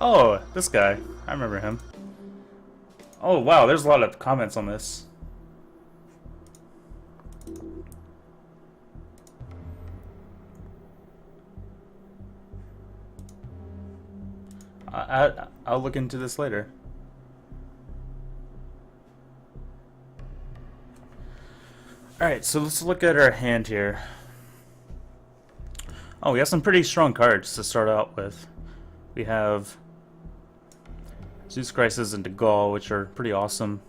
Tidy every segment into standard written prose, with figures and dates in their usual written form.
Oh, this guy. I remember him. Oh, wow, there's a lot of comments on this. I'll look into this later. Alright, so let's look at our hand here. Oh, we have some pretty strong cards to start out with. We have Zeus Crisis and DeGaulle, which are pretty awesome.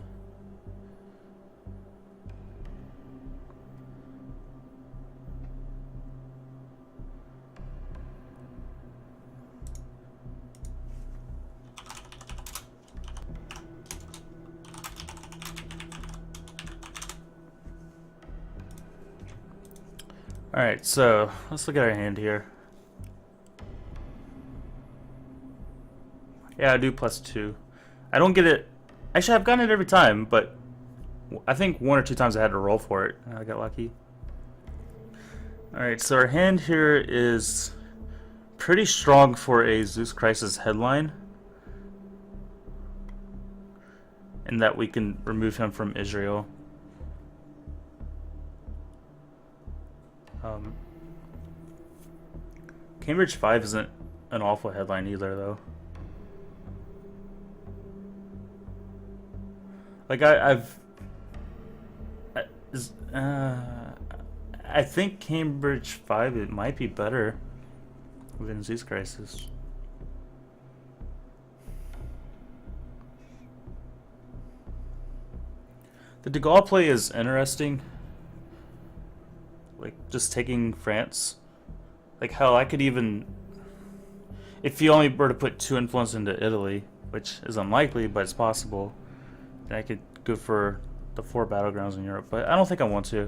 Alright, so let's look at our hand here. Yeah, I do +2. I don't get it. Actually, I've gotten it every time, but I think 1 or 2 times I had to roll for it. I got lucky. Alright, so our hand here is pretty strong for a Zeus Crisis headline. In that we can remove him from Israel. Cambridge 5 isn't an awful headline either, though. Like I think Cambridge 5 it might be better than Zeus Crisis. The de Gaulle play is interesting. Like, just taking France. Like, hell, I could even... If you only were to put 2 influence into Italy, which is unlikely, but it's possible, then I could go for the 4 battlegrounds in Europe. But I don't think I want to.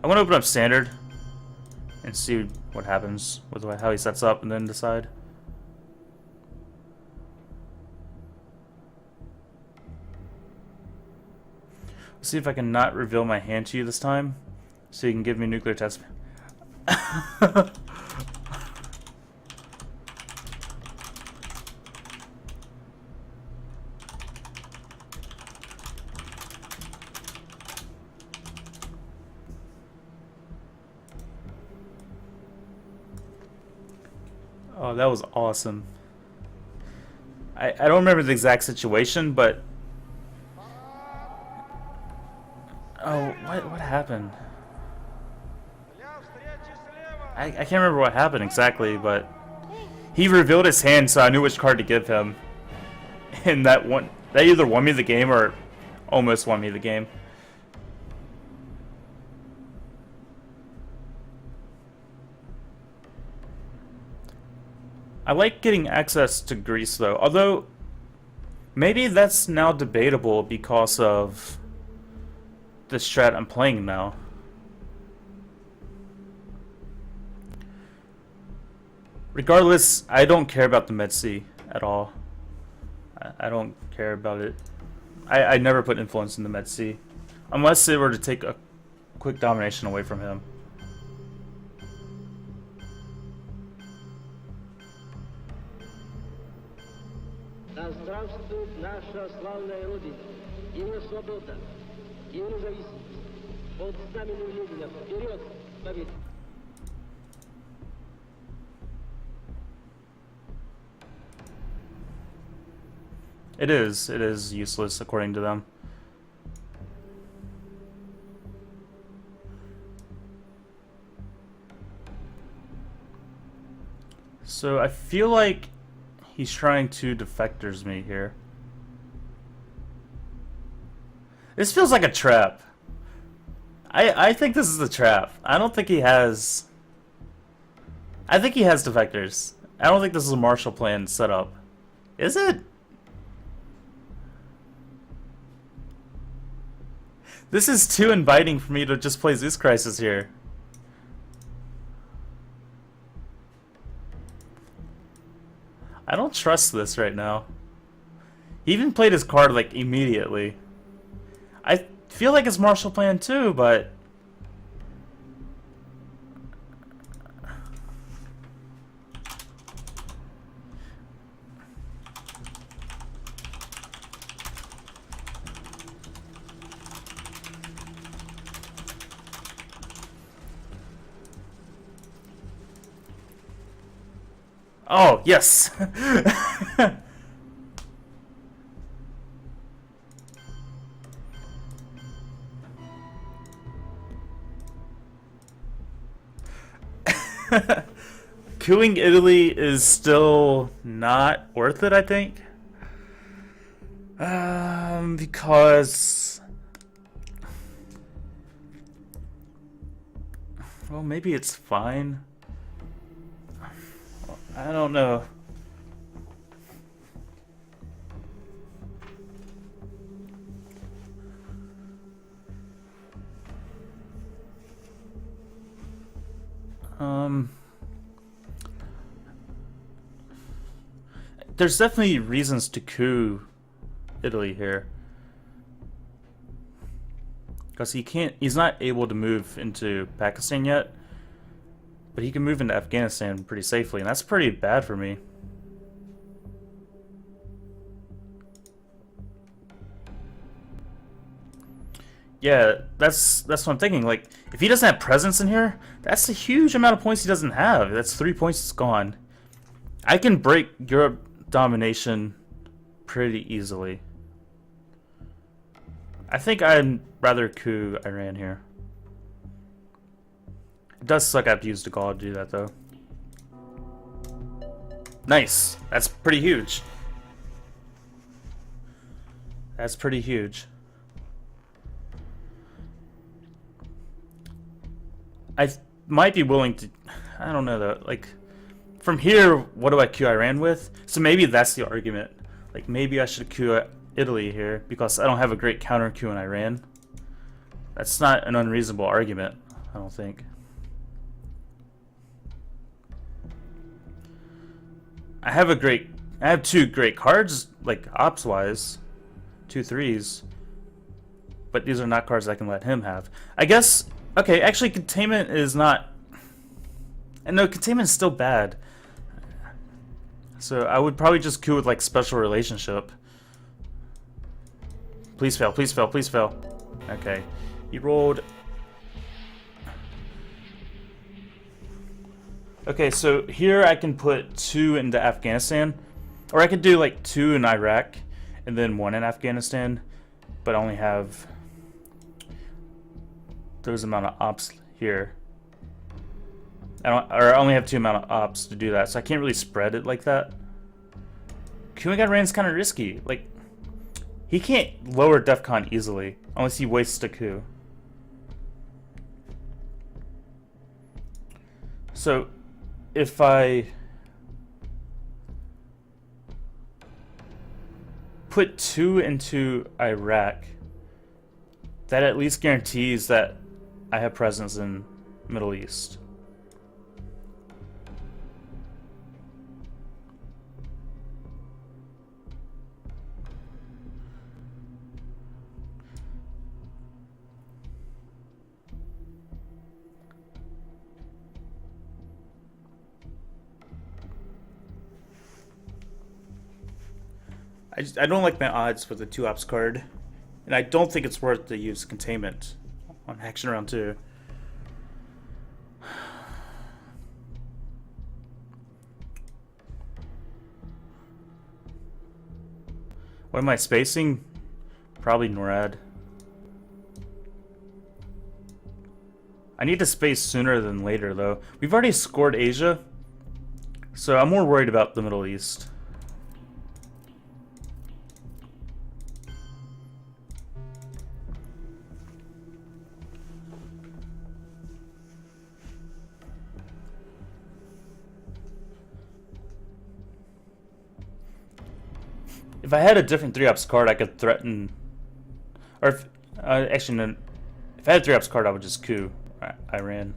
I want to open up Standard and see what happens with how he sets up and then decide. Let's see if I can not reveal my hand to you this time. So you can give me nuclear test. Oh, that was awesome. I don't remember the exact situation, but... Oh, what happened? I can't remember what happened exactly, but he revealed his hand, so I knew which card to give him, and that either won me the game or almost won me the game. I like getting access to Greece though, although maybe that's now debatable because of the strat I'm playing now. Regardless, I don't care about the Med Sea at all. I don't care about it. I never put influence in the Med Sea. Unless it were to take a quick domination away from him. Да здравствует наша славная Родина, ее свобода, ее независимость. Под знаменем Ленина вперед, победа! It is useless according to them. So I feel like he's trying to defectors me here. This feels like a trap. I think this is a trap. I don't think he has... I think he has defectors. I don't think this is a Marshall Plan setup. Is it? This is too inviting for me to just play Zeus Crisis here. I don't trust this right now. He even played his card like immediately. I feel like it's Marshall Plan too, but... Oh, yes! Cooing Italy is still not worth it, I think. Because... Well, maybe it's fine. I don't know. There's definitely reasons to coup Italy here. Because he's not able to move into Pakistan yet. But he can move into Afghanistan pretty safely, and that's pretty bad for me. Yeah, that's what I'm thinking. Like, if he doesn't have presence in here, that's a huge amount of points he doesn't have. That's 3 points that's gone. I can break Europe domination pretty easily. I think I'd rather coup Iran here. It does suck I have to use the Gaul to do that, though. Nice. That's pretty huge. That's pretty huge. I might be willing to... I don't know, though. Like, from here, what do I coup Iran with? So maybe that's the argument. Like, maybe I should coup Italy here, because I don't have a great counter coup in Iran. That's not an unreasonable argument, I don't think. I have two great cards, like, ops-wise. 2 3s. But these are not cards I can let him have. I guess... Okay, actually, containment is not... And no, containment is still bad. So I would probably just coup with, like, special relationship. Please fail, please fail, please fail. Okay. He rolled... Okay, so here I can put 2 into Afghanistan. Or I could do, like, 2 in Iraq, and then 1 in Afghanistan. But I only have... those amount of ops here. I only have 2 amount of ops to do that, so I can't really spread it like that. Queuing Iran's kind of risky. Like, he can't lower DEFCON easily unless he wastes a coup. So, if I put 2 into Iraq, that at least guarantees that I have presence in Middle East. I don't like my odds with the 2 ops card, and I don't think it's worth to use containment on action round 2. What am I spacing? Probably NORAD. I need to space sooner than later, though. We've already scored Asia, so I'm more worried about the Middle East. If I had a different 3-ops card, I could threaten... Or if... actually, no. If I had a 3-ops card, I would just coup Iran.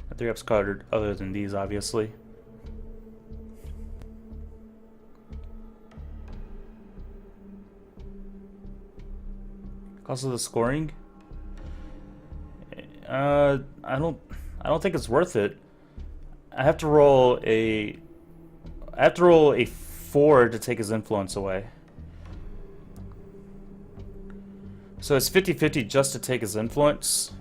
A 3-ops card other than these, obviously. Because of the scoring? I don't think it's worth it. I have to roll a 4 to take his influence away. So it's 50-50 just to take his influence.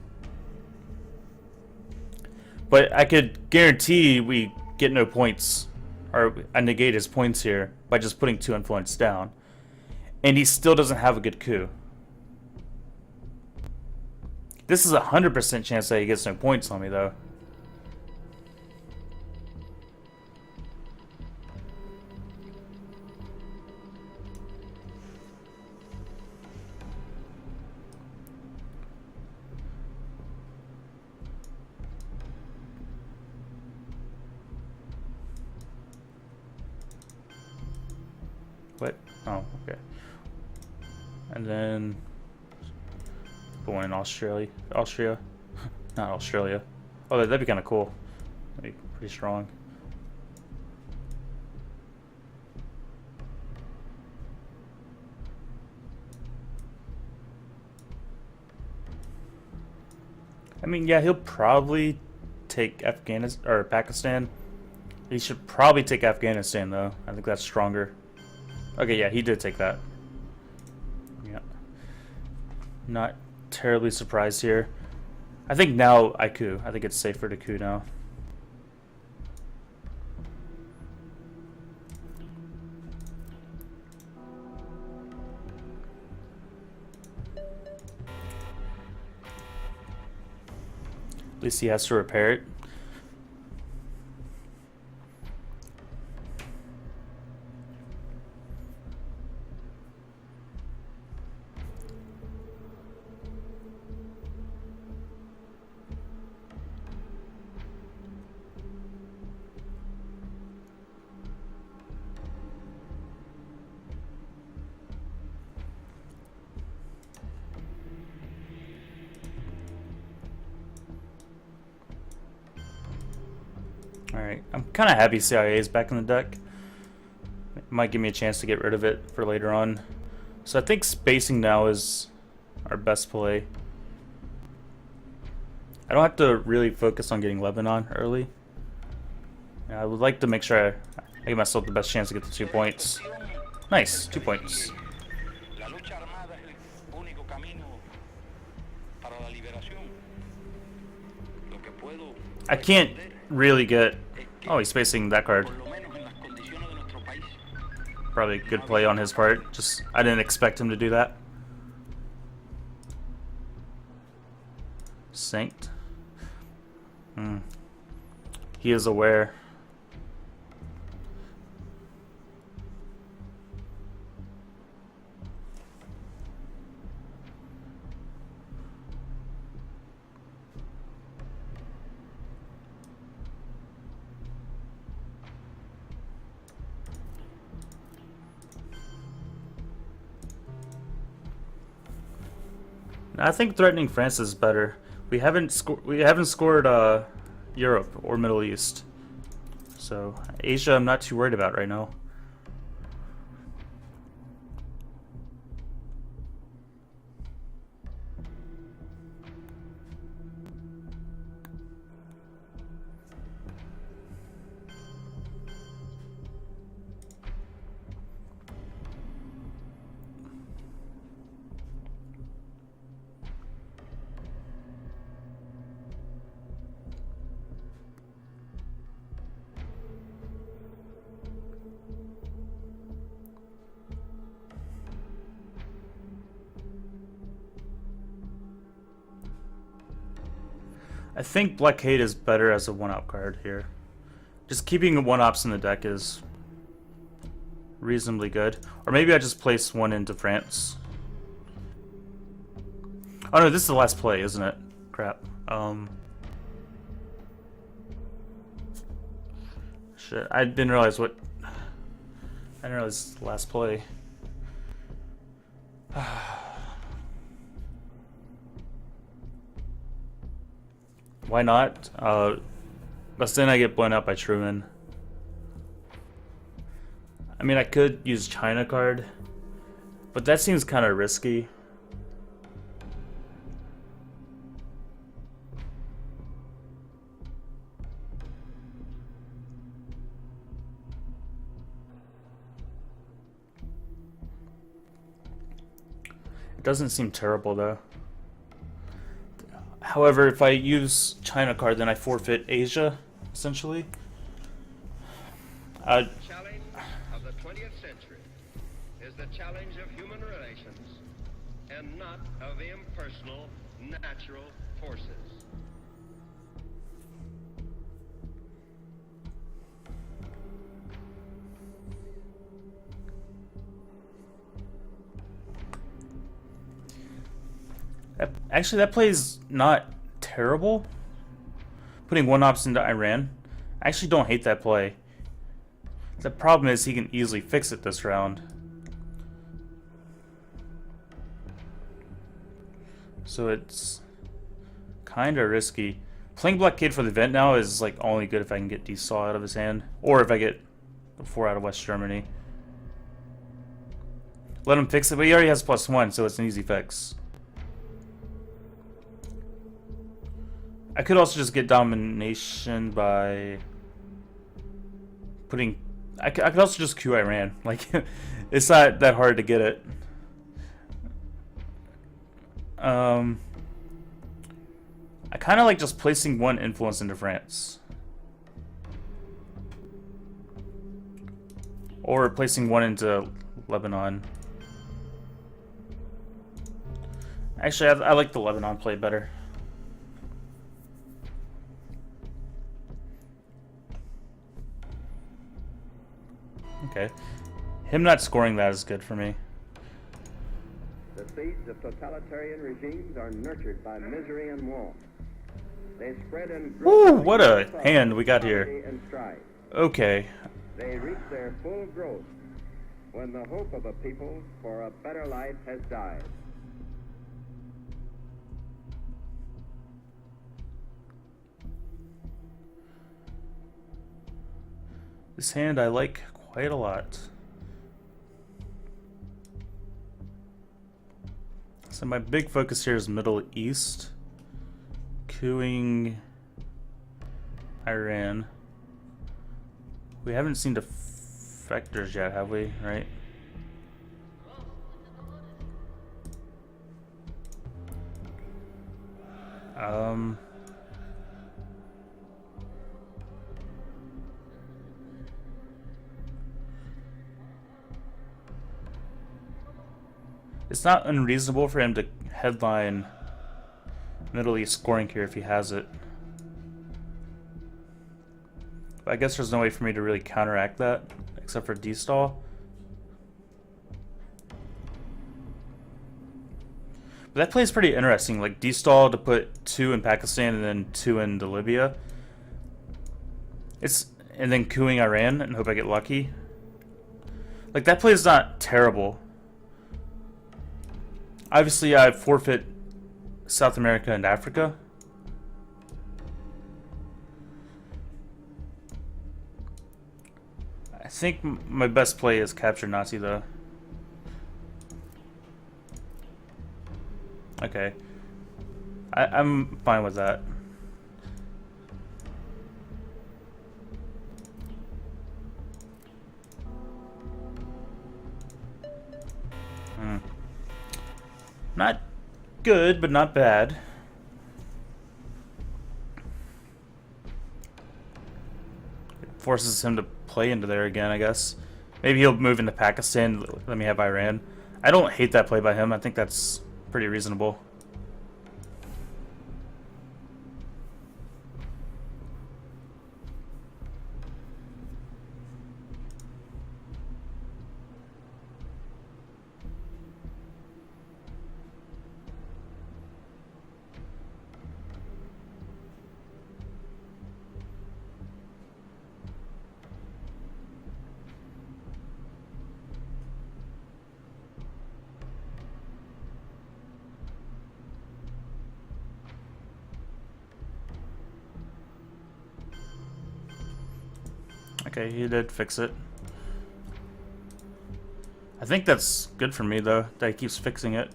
But I could guarantee we get no points, or I negate his points here by just putting 2 influence down. And he still doesn't have a good coup. This is a 100% chance that he gets no points on me, though. What? Oh, okay. And then going in Austria, not Australia. Oh, that'd be kind of cool. That'd be pretty strong. I mean, yeah, he'll probably take Afghanistan or Pakistan. He should probably take Afghanistan, though. I think that's stronger. Okay, yeah, he did take that. Yeah. Not terribly surprised here. I think now I coup. I think it's safer to coup now. At least he has to repair it. Alright, I'm kind of happy CIA is back in the deck. It might give me a chance to get rid of it for later on. So I think spacing now is our best play. I don't have to really focus on getting Lebanon early. I would like to make sure I give myself the best chance to get the 2 points. Nice, 2 points. I can't really get... Oh, he's spacing that card. Probably a good play on his part. Just, I didn't expect him to do that. Synced. He is aware. I think threatening France is better. We haven't scored Europe or Middle East, so Asia I'm not too worried about right now. I think Blockade is better as a 1-op card here. Just keeping 1-ops in the deck is reasonably good. Or maybe I just place one into France. Oh no, this is the last play, isn't it? Crap. Shit, I didn't realize what... I didn't realize the last play. Why not? But then I get blown out by Truman. I mean, I could use China card, but that seems kind of risky. It doesn't seem terrible though. However, if I use China card, then I forfeit Asia, essentially. Uh, The challenge of the 20th century is the challenge of human relations and not of impersonal natural forces. Actually, that play's not terrible. Putting one ops into Iran. I actually don't hate that play. The problem is he can easily fix it this round. So it's kind of risky. Playing Blockade for the event now is like only good if I can get D-Saw out of his hand. Or if I get the 4 out of West Germany. Let him fix it, but he already has +1, so it's an easy fix. I could also just get domination by putting... I could also just Q Iran. Like, it's not that hard to get it. I kind of like just placing one influence into France. Or placing one into Lebanon. Actually, I like the Lebanon play better. Okay. Him not scoring that is good for me. The seeds of totalitarian regimes are nurtured by misery and want. They spread and grow. Ooh, what a hand we got here. And strife. Okay. They reach their full growth when the hope of a people for a better life has died. This hand I like quite a lot. So my big focus here is Middle East. Cooing Iran. We haven't seen defectors yet, have we? Right? It's not unreasonable for him to headline Middle East scoring here if he has it. But I guess there's no way for me to really counteract that, except for D-stall. But that play is pretty interesting, like D-stall to put 2 in Pakistan and then 2 into Libya. And then cooing Iran and hope I get lucky. Like, that play is not terrible. Obviously, I forfeit South America and Africa. I think my best play is capture Nazi, though. Okay. I'm fine with that. Not good, but not bad. It forces him to play into there again, I guess. Maybe he'll move into Pakistan, let me have Iran. I don't hate that play by him. I think that's pretty reasonable. Okay, he did fix it. I think that's good for me, though, that he keeps fixing it.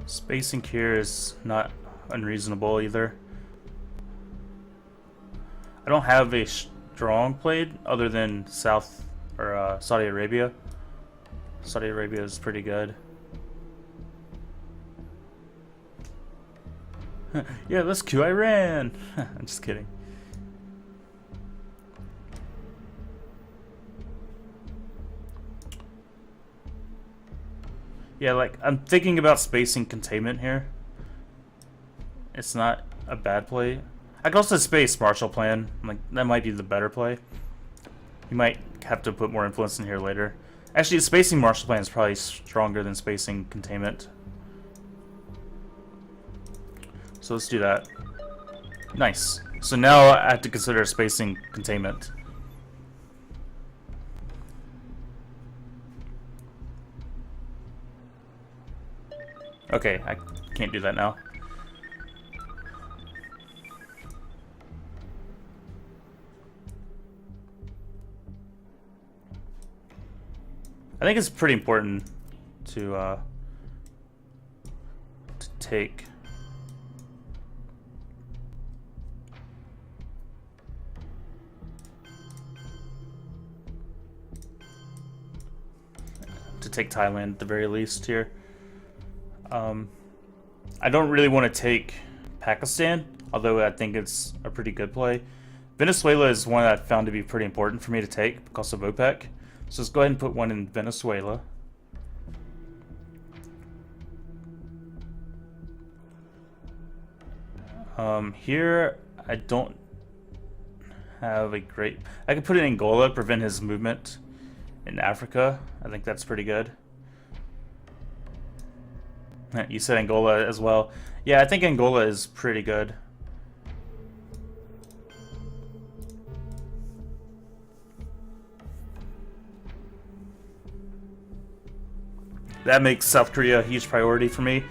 Spacing here is not unreasonable either. I don't have a strong blade other than South or Saudi Arabia. Saudi Arabia is pretty good. Yeah, let's Q Iran. I'm just kidding. Yeah, like I'm thinking about spacing containment here. It's not a bad play. I could also space Marshall Plan. Like that might be the better play. You might have to put more influence in here later. Actually, spacing Marshall Plan is probably stronger than spacing containment. So let's do that. Nice. So now I have to consider spacing containment. Okay, I can't do that now. I think it's pretty important to take Thailand at the very least here. I don't really want to take Pakistan, although I think it's a pretty good play. Venezuela is one that I found to be pretty important for me to take because of OPEC. So let's go ahead and put one in Venezuela. Here I don't have a great... I could put it in Angola, prevent his movement in Africa. I think that's pretty good. You said Angola as well. Yeah, I think Angola is pretty good. That makes South Korea a huge priority for me.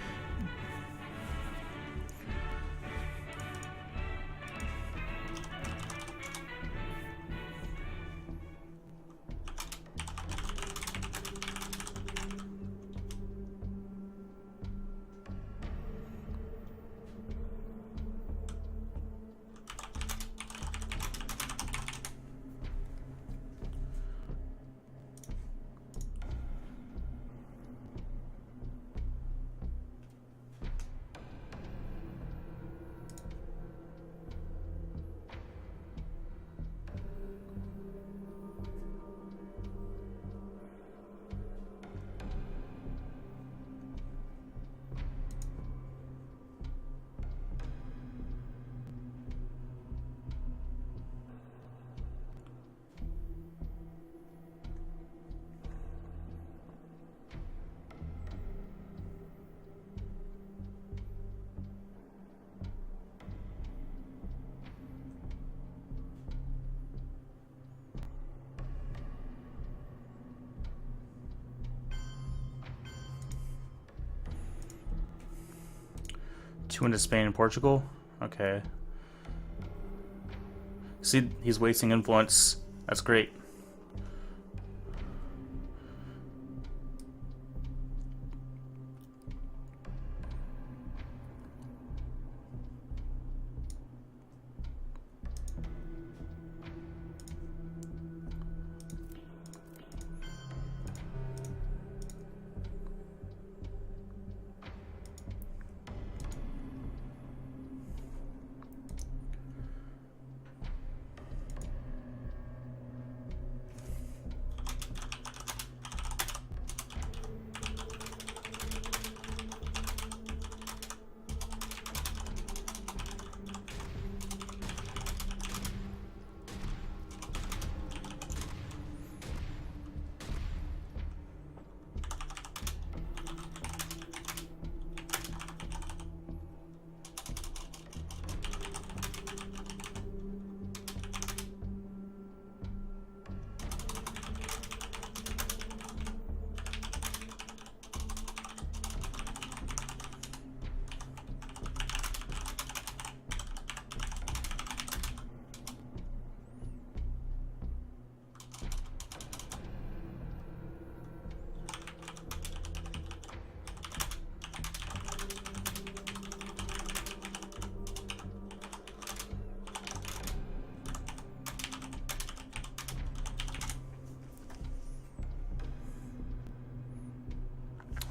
Two into Spain and Portugal. Okay. See, he's wasting influence. That's great.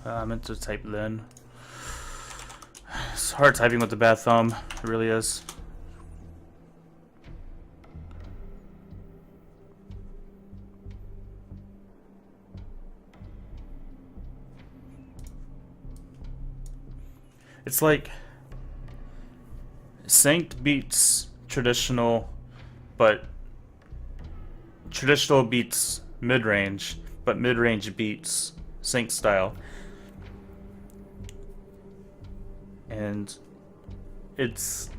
I meant to type then. It's hard typing with the bad thumb. It really is. It's like Synced beats traditional, but traditional beats mid-range, but mid-range beats sync style. And it's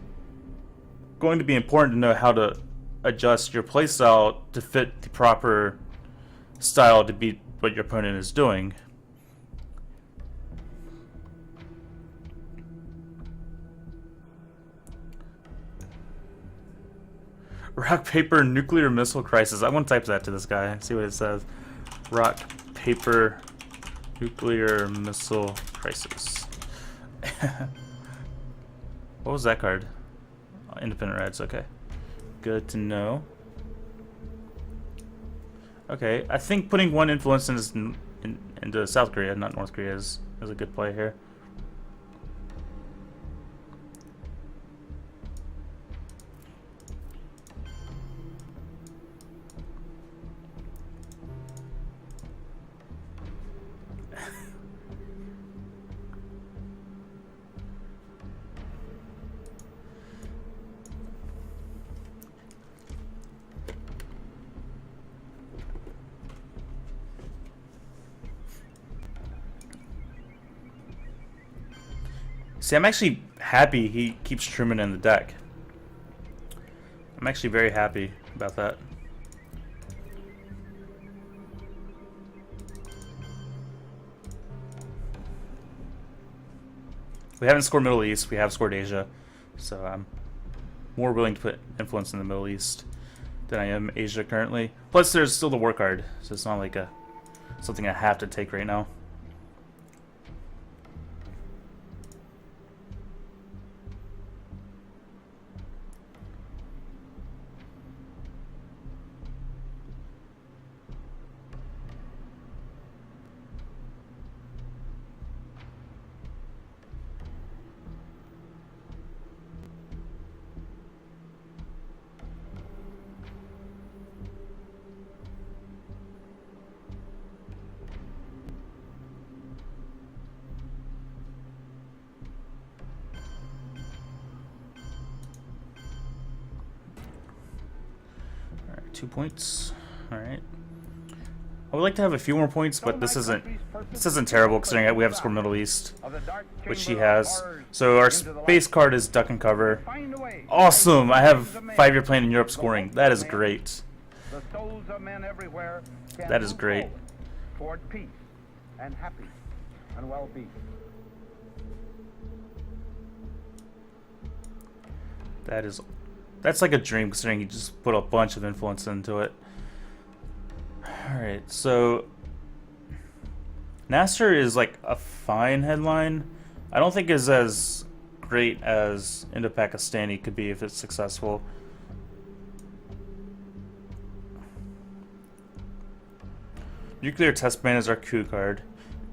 going to be important to know how to adjust your playstyle to fit the proper style to beat what your opponent is doing. Rock, paper, nuclear missile crisis. I want to type that to this guy. See what it says. Rock, paper, nuclear missile crisis. What was that card? Independent Reds. Okay. Good to know. Okay, I think putting one influence into South Korea, not North Korea, is a good play here. See, I'm actually happy he keeps Truman in the deck. I'm actually very happy about that. We haven't scored Middle East, we have scored Asia. So I'm more willing to put influence in the Middle East than I am Asia currently. Plus there's still the war card, so it's not like something I have to take right now. Alright, 2 points. Alright. I would like to have a few more points, but this isn't terrible considering we have scored Middle East, which he has. So our space card is Duck and Cover. Awesome! I have 5-year plan in Europe scoring. That is great. That is great. Toward peace and happy and well-being. That's like a dream considering he just put a bunch of influence into it. Alright, so Nasser is like a fine headline. I don't think it's as great as Indo-Pakistani could be if it's successful. Nuclear Test Ban is our coup card.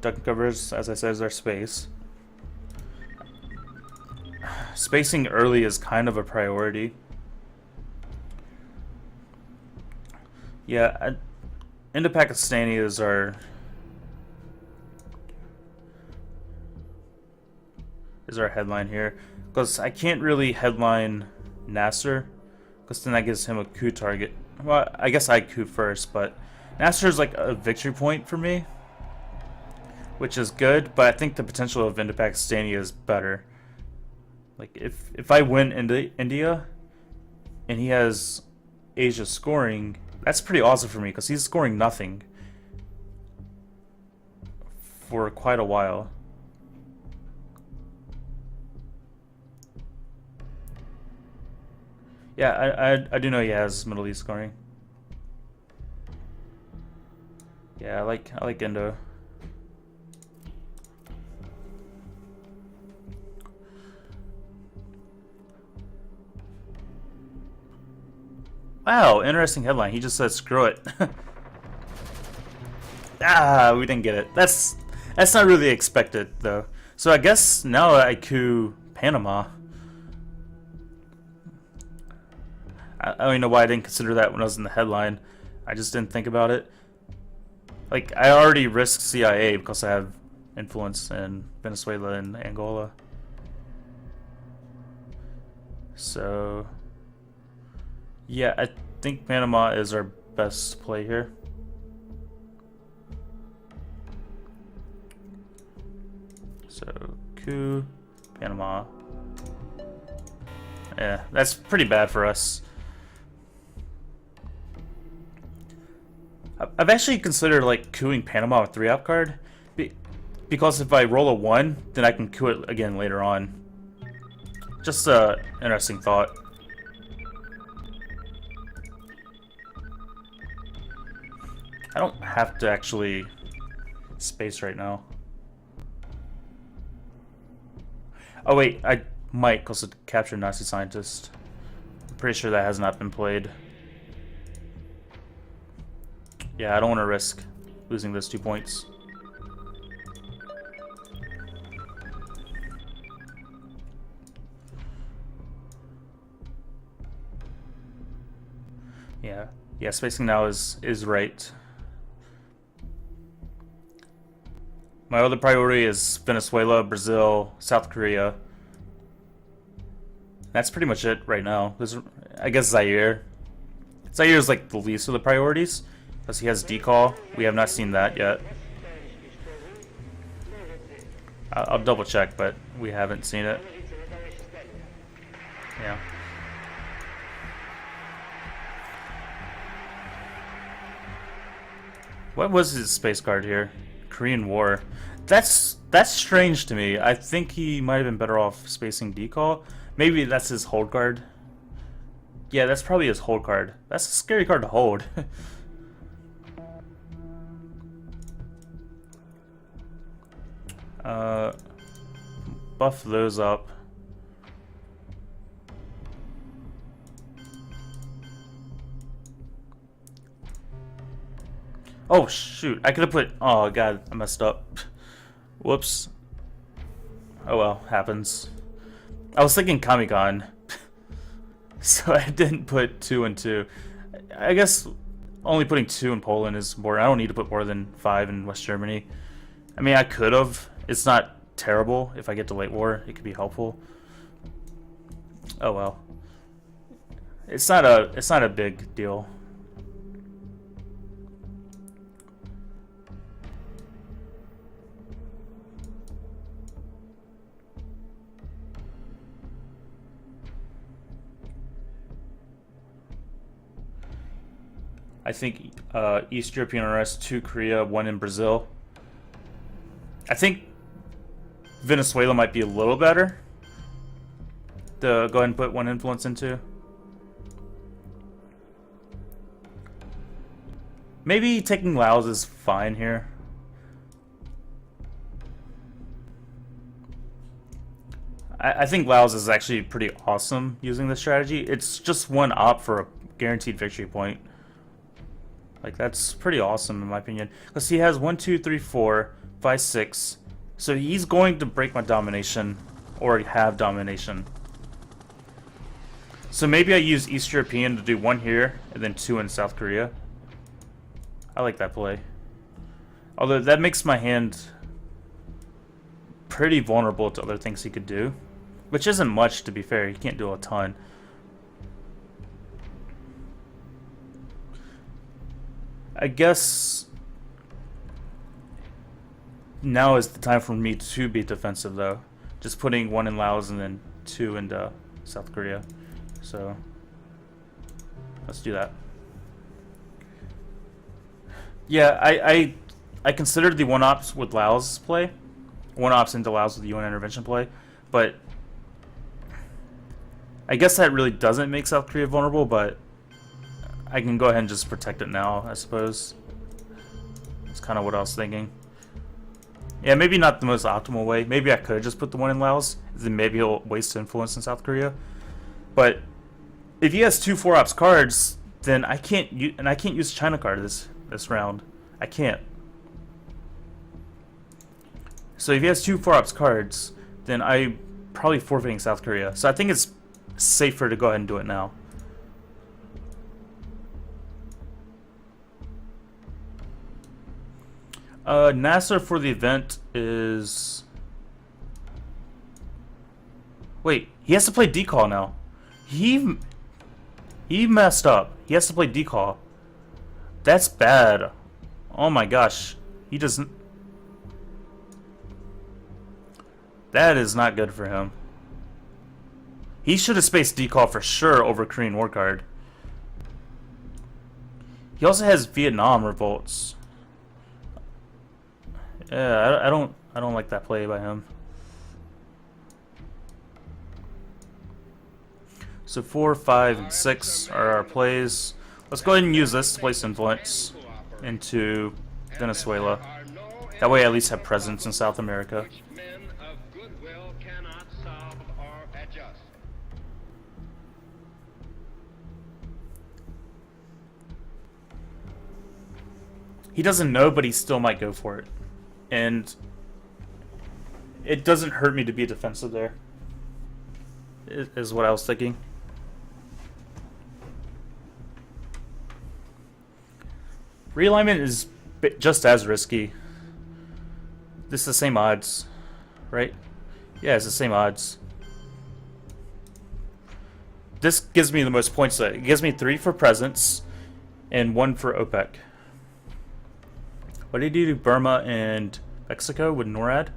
Duck and Covers, as I said, is our space. Spacing early is kind of a priority. Yeah, Indo-Pakistani is our headline here, because I can't really headline Nasser, because then that gives him a coup target. Well, I guess I coup first, but Nasser is like a victory point for me, which is good, but I think the potential of Indo-Pakistani is better. Like if I win into India and he has Asia scoring, that's pretty awesome for me because he's scoring nothing for quite a while. Yeah, I do know he has Middle East scoring. Yeah, I like Indo. Wow, interesting headline. He just said screw it. Ah, we didn't get it. That's That's not really expected, though. So I guess now I coup Panama. I don't even know why I didn't consider that when I was in the headline. I just didn't think about it. Like, I already risked CIA because I have influence in Venezuela and Angola. So, yeah, I think Panama is our best play here. So, coup, Panama. Yeah, that's pretty bad for us. I've actually considered like cooing Panama with 3-op card, because if I roll a 1, then I can coup it again later on. Just a interesting thought. I don't have to actually space right now. Oh wait, I might, because it captured Nazi scientist. I'm pretty sure that has not been played. Yeah, I don't want to risk losing those 2 points. Yeah, spacing now is right. My other priority is Venezuela, Brazil, South Korea. That's pretty much it right now. I guess Zaire. Zaire is like the least of the priorities, because he has decal. We have not seen that yet. I'll double check, but we haven't seen it. Yeah. What was his space card here? Korean War. That's strange to me. I think he might have been better off spacing decal. Maybe that's his hold card. Yeah, that's probably his hold card. That's a scary card to hold. Buff those up. Oh shoot, I could have put, oh god, I messed up. Whoops. Oh well, happens. I was thinking Kamigan. So I didn't put 2 and 2. I guess only putting 2 in Poland is more. I don't need to put more than 5 in West Germany. I mean, I could have. It's not terrible. If I get to late war, it could be helpful. Oh well. It's not a big deal. I think East European unrest, 2 Korea, 1 in Brazil. I think Venezuela might be a little better to go ahead and put 1 influence into. Maybe taking Laos is fine here. I think Laos is actually pretty awesome using this strategy. It's just 1 op for a guaranteed victory point. Like, that's pretty awesome in my opinion. Because he has 1, 2, 3, 4, 5, 6. So he's going to break my domination, or have domination. So maybe I use East European to do 1 here, and then 2 in South Korea. I like that play. Although that makes my hand pretty vulnerable to other things he could do. Which isn't much, to be fair. He can't do a ton. I guess now is the time for me to be defensive, though. Just putting 1 in Laos and then 2 into South Korea. So let's do that. Yeah, I considered the 1-ops with Laos play. 1-ops into Laos with the UN intervention play. But I guess that really doesn't make South Korea vulnerable, but I can go ahead and just protect it now, I suppose. That's kind of what I was thinking. Yeah, maybe not the most optimal way. Maybe I could just put the 1 in Laos, then maybe he'll waste influence in South Korea. But if he has 2 4-ops cards, then I can't use China card this round. I can't. So if he has 2 4-ups cards, then I probably forfeiting South Korea. So I think it's safer to go ahead and do it now. NASA for the event is... Wait, he has to play decall now. He messed up. He has to play decall. That's bad. Oh my gosh. He doesn't... That is not good for him. He should have spaced decall for sure over Korean War card. He also has Vietnam revolts. Yeah, I don't like that play by him. So 4, 5, and 6 are our plays. Let's go ahead and use this to place influence into Venezuela. That way I at least have presence in South America. Which men of goodwill cannot solve or adjust. He doesn't know, but he still might go for it. And it doesn't hurt me to be defensive there, is what I was thinking. Realignment is just as risky. This is the same odds, right? Yeah, it's the same odds. This gives me the most points. It gives me 3 for presence and 1 for OPEC. What did he do to Burma and Mexico with NORAD?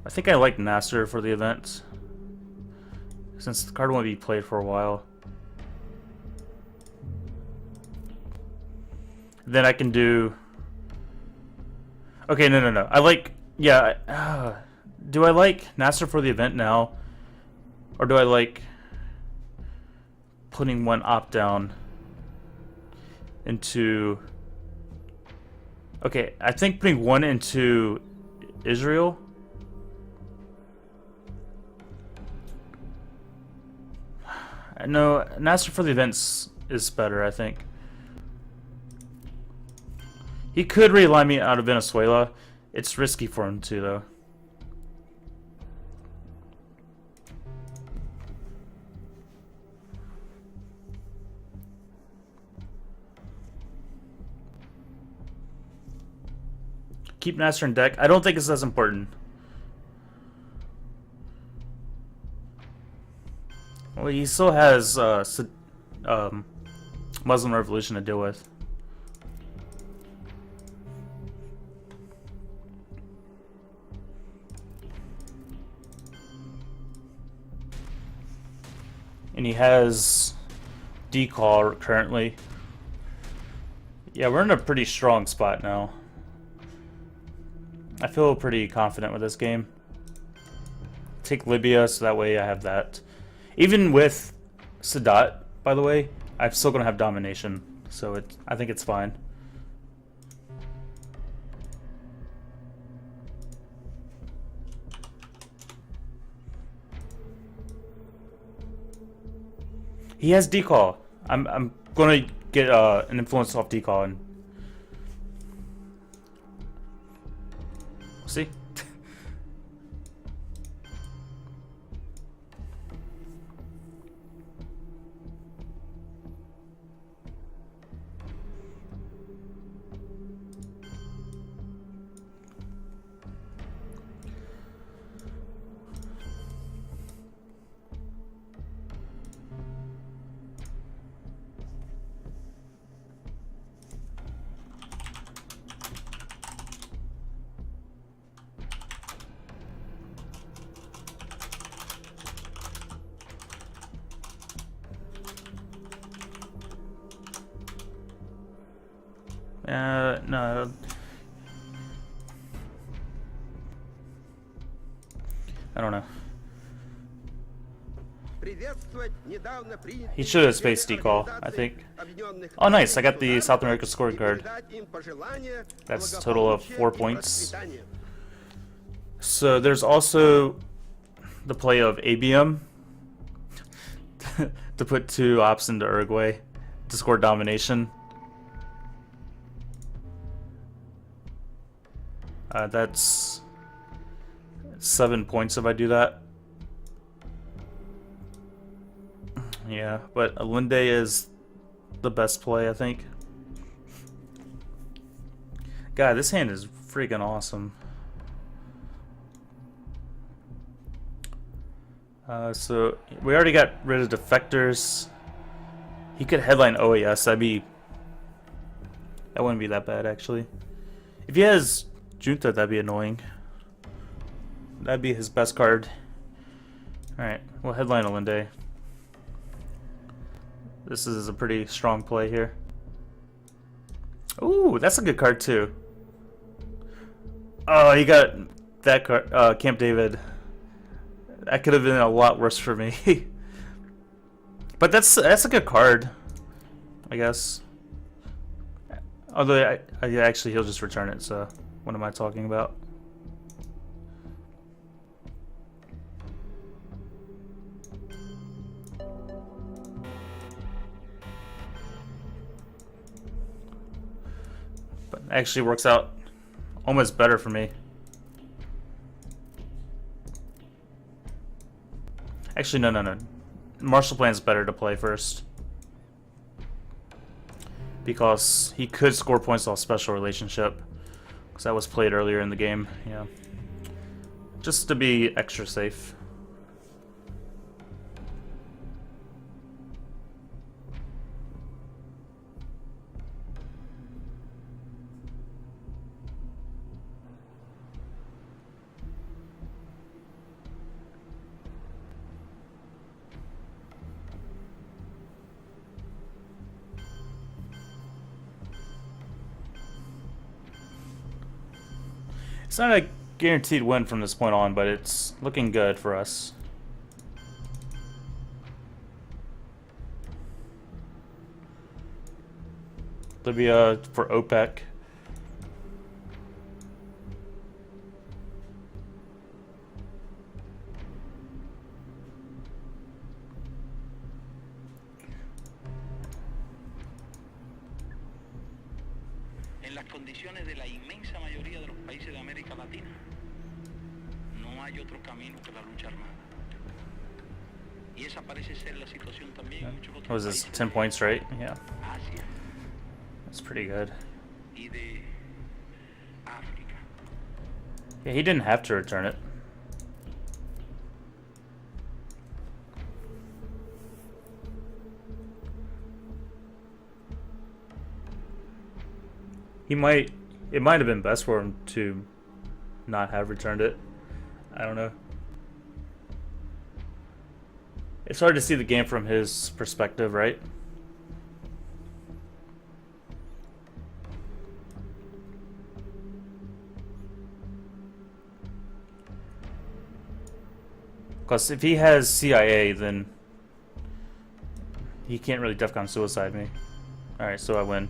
I think I like Nasser for the event, since the card won't be played for a while. Then I can do... Okay, no. I like... Yeah, do I like Nasser for the event now? Or do I like putting 1 opt-down into... Okay, I think putting 1 into Israel. No, Nasser for the events is better, I think. He could realign me out of Venezuela. It's risky for him too, though. Keep Nasser in deck. I don't think it's as important. Well, he still has Muslim Revolution to deal with. And he has decall currently. Yeah, we're in a pretty strong spot now. I feel pretty confident with this game. Take Libya, so that way I have that. Even with Sadat, by the way, I'm still gonna have domination, so I think it's fine. He has decall. I'm gonna get an influence off decall and see. No. I don't know. He should have spaced decal, I think. Oh, nice. I got the South America scorecard. That's a total of 4 points. So there's also the play of ABM to put 2 ops into Uruguay to score domination. That's 7 points if I do that. Yeah, but Allende is the best play, I think. God, this hand is freaking awesome. So we already got rid of defectors. He could headline OAS. That wouldn't be that bad, actually. If he has Junta, that'd be annoying. That'd be his best card. Alright, we'll headline Allende. This is a pretty strong play here. Ooh, that's a good card too. Oh, you got that card, Camp David. That could have been a lot worse for me. But that's a good card, I guess. Although, actually, he'll just return it, so what am I talking about? But it actually works out almost better for me. Actually, no. Marshall Plan's better to play first. Because he could score points off special relationship. Because that was played earlier in the game, yeah. Just to be extra safe. It's not a guaranteed win from this point on, but it's looking good for us. Libya for OPEC. En las condiciones de la inmensa mayoría de los países de América Latina, no hay otro camino que la lucha armada. Y esa parece ser la situación también en muchos What otros was this? países 10 points, right? Yeah. Asia That's pretty good. y de África. Yeah, he didn't have to return it. It might have been best for him to not have returned it. I don't know. It's hard to see the game from his perspective, right? Because if he has CIA, then he can't really DEFCON suicide me. Alright, so I win.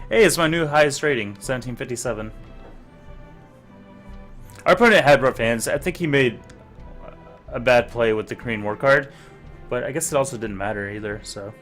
Hey, it's my new highest rating, 1757. Our opponent had rough hands. I think he made a bad play with the Korean War card, but I guess it also didn't matter either, so...